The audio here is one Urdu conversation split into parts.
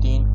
3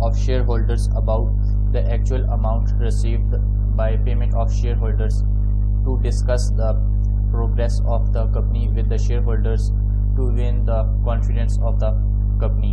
of shareholders about the actual amount received by payment of shareholders, to discuss the progress of the company with the shareholders to win the confidence of the company।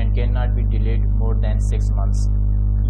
and cannot be delayed more than 6 months।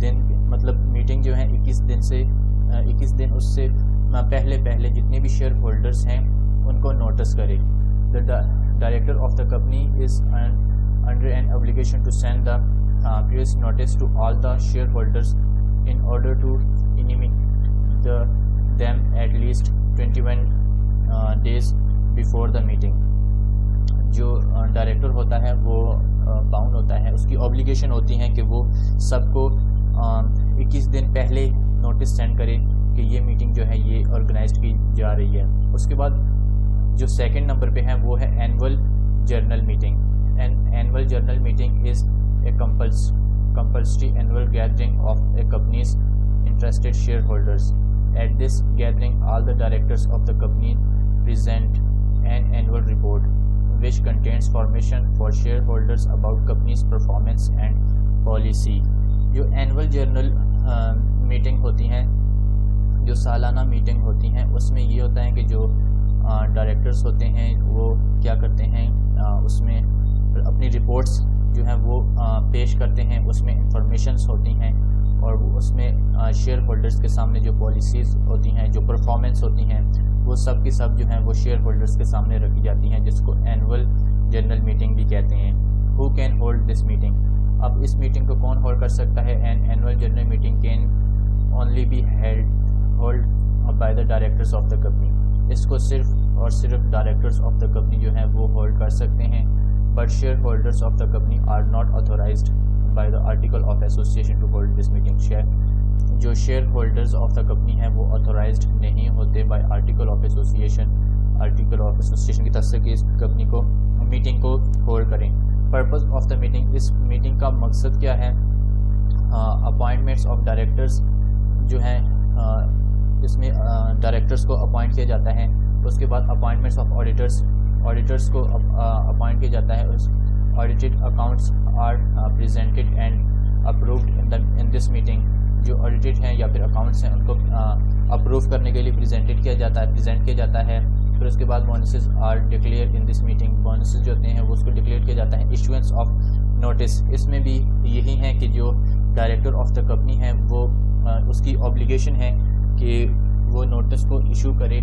دن مطلب میٹنگ جو ہے 21 دن اس سے پہلے جتنے بھی شیئر ہولڈرز ہیں ان کو نوٹس کرے. The director of the company is under an obligation to send the previous notice to all the shareholders in order to intimate them at least 21 days before the meeting. جو ڈائریکٹر ہوتا ہے وہ باؤنڈ ہوتا ہے, اس کی obligation ہوتی ہے کہ وہ سب کو 21 دن پہلے نوٹس سینڈ کرے کہ یہ میٹنگ جو ہے یہ آرگنائزڈ کی جا رہی ہے. اس کے بعد جو سیکنڈ نمبر پہ ہے وہ ہے annual general meeting. An annual journal meeting is a compulsory annual gathering of a company's interested shareholders. At this gathering, all the directors of the company present an annual report, which contains information for shareholders about company's performance and policy. جو annual journal meeting ہوتی ہیں, جو سالانہ میٹنگ ہوتی ہیں, اس میں یہ ہوتا ہے کہ جو ڈائریکٹرز ہوتے ہیں وہ کیا کرتے ہیں, اس میں اپنی رپورٹس جو ہیں وہ پیش کرتے ہیں. اس میں انفارمیشنز ہوتی ہیں اور وہ اس میں شیئر ہولڈرز کے سامنے جو پالیسیز ہوتی ہیں, جو پرفارمنس ہوتی ہیں, وہ سب کی سب جو ہیں وہ شیئر ہولڈرز کے سامنے رکھی جاتی ہیں, جس کو اینول جنرل میٹنگ بھی کہتے ہیں. Who can hold this meeting? اب اس میٹنگ کو کون ہولڈ کر سکتا ہے؟ An annual general meeting can only be hold by the directors of the company. اس کو صرف اور صرف ڈائریکٹرز آف دا کمپنی جو ہیں وہ ہولڈ کر سکتے ہیں. But shareholders of the company are not authorized by the article of association to hold this meeting. جو share holders of the company ہیں وہ authorized نہیں ہوتے by article of association کی طرف سے کہ اس کمپنی کو میٹنگ کو ہولڈ کریں. purpose of the meeting, اس میٹنگ کا مقصد کیا ہے؟ appointments of directors جو ہیں اس میں ڈائریکٹرز کو اپوائنٹ کیا جاتا ہے. اس کے بعد اپوائنٹمنٹس آف آڈیٹرز کو اپوائنٹ کیا جاتا ہے. Audited accounts are presented and approved in this meeting. جو آڈیٹڈ ہیں یا پھر اکاؤنٹس ہیں ان کو اپروو کرنے کے لیے پریزنٹ کیا جاتا ہے. پھر اس کے بعد bonuses are declared in this meeting. Bonuses جو ہوتے ہیں وہ اس کو ڈکلیئر کیا جاتا ہے. ایشوئنس آف نوٹس, اس میں بھی یہی ہے کہ جو ڈائریکٹر آف دا کمپنی ہے وہ اس کی اوبلیگیشن ہے کہ وہ نوٹس کو ایشو کرے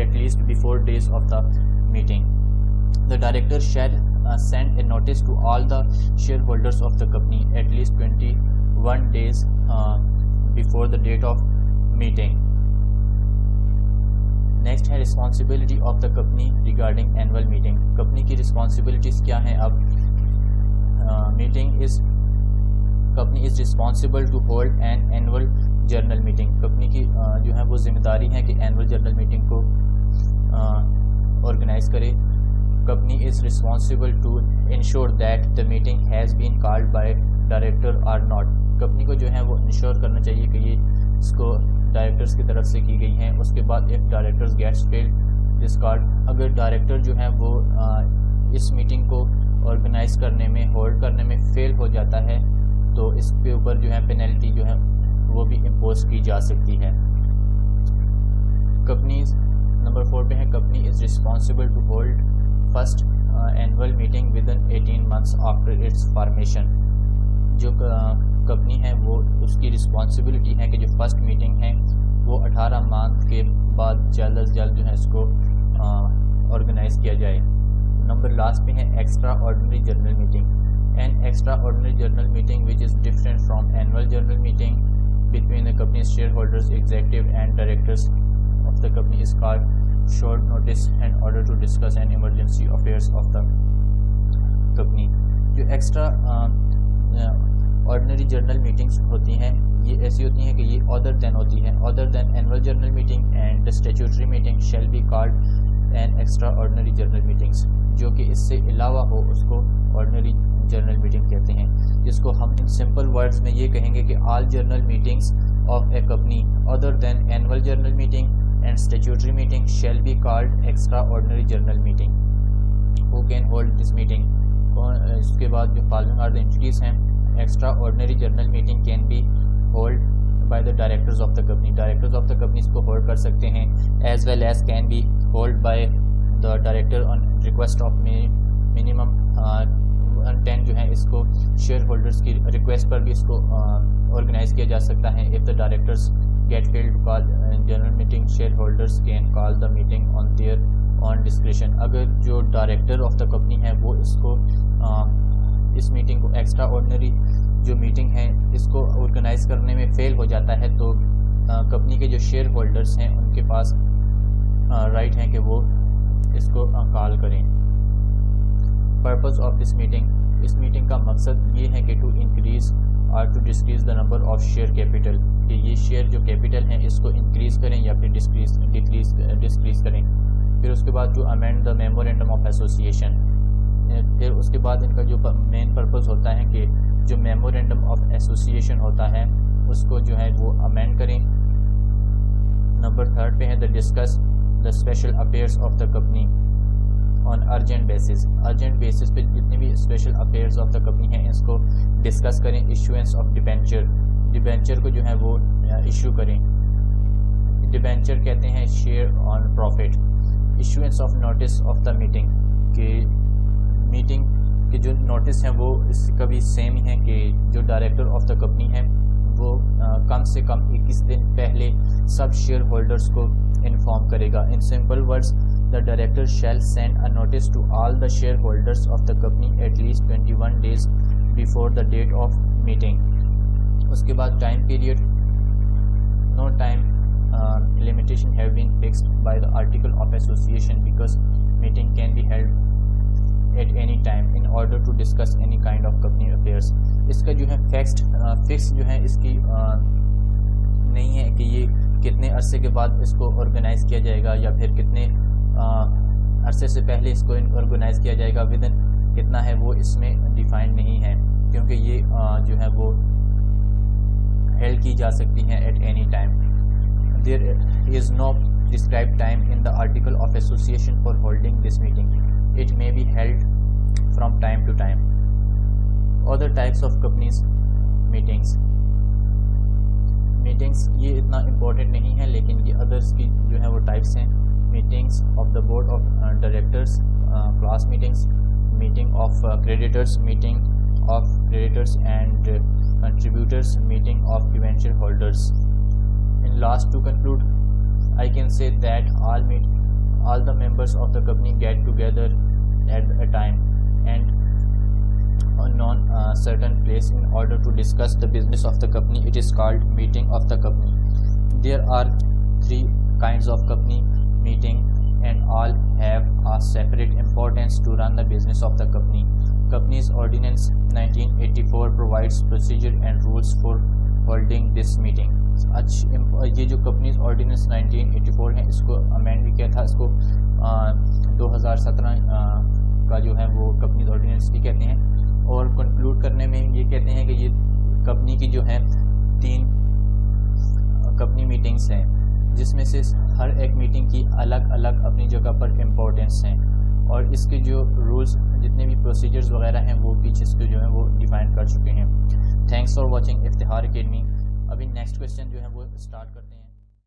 at least before days of the meeting. The director shall send a notice to all the shareholders of the company at least 21 days before the date of meeting. Next ہے responsibility of the company regarding annual meeting. company کی responsibilities کیا ہیں؟ اب company is responsible to hold an annual general meeting. Company کی جو ہے وہ ذمہ داری ہے کہ اینول جرنل میٹنگ کو آرگنائز کرے. Company is responsible to ensure that the meeting has been called by director or not. Company کو جو ہے وہ انشور کرنا چاہیے کہ یہ اس کو ڈائریکٹرز کی طرف سے کی گئی ہیں. اس کے بعد F directors Gates feel this card, اگر ڈائریکٹر جو ہے وہ اس میٹنگ کو آرگنائز کرنے میں ہولڈ کرنے میں فیل ہو جاتا ہے تو اس کے اوپر جو ہے پینلٹی جو ہے وہ بھی امپوز کی جا سکتی ہے. کمپنیز نمبر 4 پہ ہے company is responsible to hold first annual meeting within 18 months after its formation. جو کمپنی ہے وہ اس کی رسپانسبلٹی ہے کہ جو فرسٹ میٹنگ ہے وہ 18 month کے بعد جلد از جلد جو ہے اس کو آرگنائز کیا جائے. نمبر لاسٹ پہ ہے extraordinary general meeting. An extraordinary journal meeting which is different from annual journal meeting between the company's shareholders, executive and directors of the company is called short notice and order to discuss an emergency affairs of the company. جو ایکسٹرا آرڈنری جرنل میٹنگس ہوتی ہیں یہ ایسی ہوتی ہیں کہ یہ other than ہوتی ہیں. other than annual journal meeting and the statutory meeting shall be called an extraordinary journal meetings. جو کہ اس سے علاوہ ہو اس کو آرڈنری جرنل میٹنگ کہتے ہیں, جس کو ہم ان سمپل ورڈز میں یہ کہیں گے کہ all general meetings of a company other than annual general meeting and statutory meeting shall be called extraordinary general meeting. Who can hold this meeting? اس کے بعد جو فالوئنگ آر دا انٹریز ہیں. Extraordinary general meeting can be hold by the directors of the company. Directors of the company اس کو ہولڈ کر سکتے ہیں. As well as can be hold by the director on request of minimum 10 جو جو ہے اس کو شیئر ہولڈرس کی ریکویسٹ پر بھی اس کو آرگنائز کیا جا سکتا ہے. If the directors get failed to call general meeting, shareholders can call the meeting on their own discretion. اگر جو ڈائریکٹر آف دا کمپنی ہے وہ اس میٹنگ کو ایکسٹرا آرڈنری جو میٹنگ ہے اس کو آرگنائز کرنے میں فیل ہو جاتا ہے تو کمپنی کے جو شیئر ہولڈرس ہیں ان کے پاس رائٹ ہیں کہ وہ اس کو کال کریں. پرپز آف دس میٹنگ, اس میٹنگ کا مقصد یہ ہے کہ ٹو انکریز اور to decrease the number of share capital, کہ یہ شیئر جو کیپٹل ہیں اس کو انکریز کریں یا پھر ڈسکریز کریں. پھر اس کے بعد جو amend the memorandum of association, پھر اس کے بعد ان کا جو مین پرپز ہوتا ہے کہ جو میمورینڈم آف ایسوسیشن ہوتا ہے اس کو جو ہے وہ امینڈ کریں. نمبر 3 پہ ہے the discuss the special affairs of the company on urgent basis. Urgent basis پہ جتنے بھی special affairs of the company ہیں اس کو ڈسکس کریں. ایشوئنس آف ڈیبینچر کو جو ہے وہ ایشو کریں. ڈیبینچر کہتے ہیں share on profit. Issuance of notice of the meeting, کہ میٹنگ کے جو نوٹس ہیں وہ اس کا بھی سیم ہی ہیں کہ جو ڈائریکٹر آف دا کمپنی ہے وہ کم سے کم 21 دن پہلے سب شیئر ہولڈرس کو انفارم کرے گا. In simple words, the director shall send a notice to all the shareholders of the company at least 21 days before the date of meeting. اس کے بعد time period, no time limitation have been fixed by the article of association because meeting can be held at any time in order to discuss any kind of company affairs. اس کا جو ہے فکس جو ہے اس کی نہیں ہے کہ یہ کتنے عرصے کے بعد اس کو آرگنائز کیا جائے گا یا پھر کتنے عرصے سے پہلے اس کو آرگنائز کیا جائے گا, ودن کتنا ہے وہ اس میں ڈیفائنڈ نہیں ہے, کیونکہ یہ جو ہے وہ ہیلڈ کی جا سکتی ہیں at any time. There is no described time in the article of association for holding this meeting. It may be held from time to time. Other types of companies meetings یہ اتنا امپورٹنٹ نہیں ہے, لیکن یہ ادرس کی جو ہے وہ ٹائپس ہیں. Meetings of the board of directors, class meetings, meeting of creditors, meeting of creditors and contributors, meeting of debenture holders. In last to conclude, I can say that all the members of the company get together at a time and on certain place in order to discuss the business of the company. It is called meeting of the company. There are 3 kinds of company meeting and all have a separate importance to run the business of the company. Companies Ordinance 1984 provides procedure and rules for holding this meeting. یہ جو کمپنیز آرڈیننس 1984 ہیں اس کو امینڈ بھی کیا تھا, اس کو 2017 کا جو ہے وہ کمپنیز آرڈیننس بھی کہتے ہیں. اور کنکلوڈ کرنے میں یہ کہتے ہیں کہ یہ کمپنی کی جو ہے 3 کمپنی میٹنگس ہیں, جس میں سے ہر ایک میٹنگ کی الگ الگ اپنی جگہ پر امپورٹنس ہیں, اور اس کے جو رولز جتنے بھی پروسیجرز وغیرہ ہیں وہ پیچھے اس کو جو ہے وہ ڈیفائن کر چکے ہیں. Thanks for watching Iftikhar academy. ابھی نیکسٹ کویسچن جو ہے وہ اسٹارٹ کرتے ہیں.